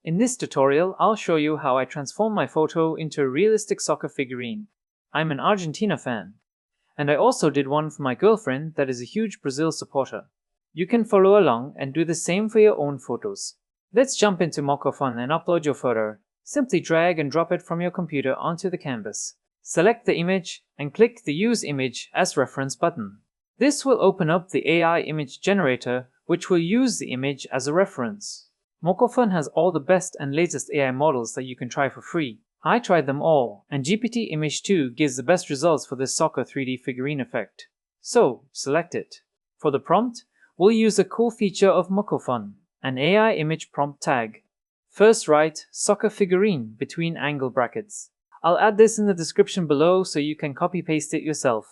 In this tutorial, I'll show you how I transform my photo into a realistic soccer figurine. I'm an Argentina fan, and I also did one for my girlfriend that is a huge Brazil supporter. You can follow along and do the same for your own photos. Let's jump into MockoFun and upload your photo. Simply drag and drop it from your computer onto the canvas. Select the image and click the Use Image as Reference button. This will open up the AI image generator, which will use the image as a reference. MockoFun has all the best and latest AI models that you can try for free. I tried them all, and GPT Image 2 gives the best results for this soccer 3D figurine effect. So, select it. For the prompt, we'll use a cool feature of MockoFun, an AI image prompt tag. First write soccer figurine between angle brackets. I'll add this in the description below so you can copy-paste it yourself.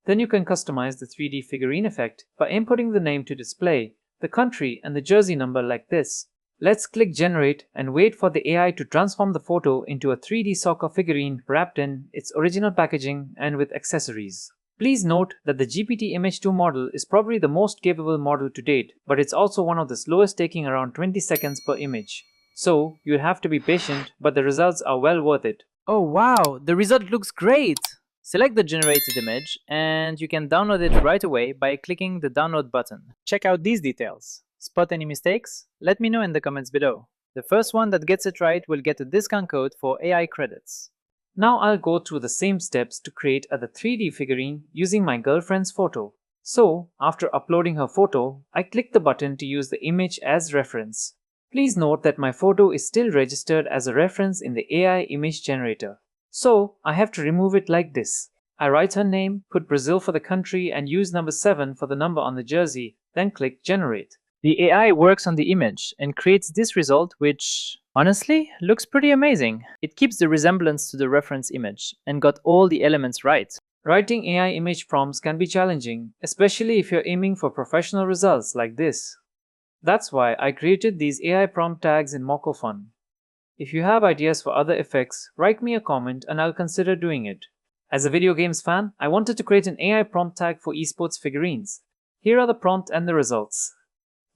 Then you can customize the 3D figurine effect by inputting the name to display, the country and the jersey number like this. Let's click Generate and wait for the AI to transform the photo into a 3D soccer figurine wrapped in its original packaging and with accessories. Please note that the GPT Image 2 model is probably the most capable model to date, but it's also one of the slowest, taking around 20 seconds per image. So, you'll have to be patient, but the results are well worth it. Oh wow, the result looks great! Select the generated image and you can download it right away by clicking the download button. Check out these details. Spot any mistakes? Let me know in the comments below. The first one that gets it right will get a discount code for AI credits. Now I'll go through the same steps to create a 3D figurine using my girlfriend's photo. So, after uploading her photo, I click the button to use the image as reference. Please note that my photo is still registered as a reference in the AI image generator. So, I have to remove it like this. I write her name, put Brazil for the country and use number 7 for the number on the jersey, then click Generate. The AI works on the image and creates this result, which, honestly, looks pretty amazing. It keeps the resemblance to the reference image and got all the elements right. Writing AI image prompts can be challenging, especially if you're aiming for professional results like this. That's why I created these AI prompt tags in MockoFun. If you have ideas for other effects, write me a comment and I'll consider doing it. As a video games fan, I wanted to create an AI prompt tag for esports figurines. Here are the prompt and the results.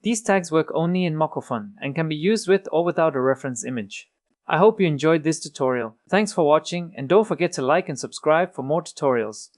These tags work only in MockoFun and can be used with or without a reference image. I hope you enjoyed this tutorial. Thanks for watching and don't forget to like and subscribe for more tutorials.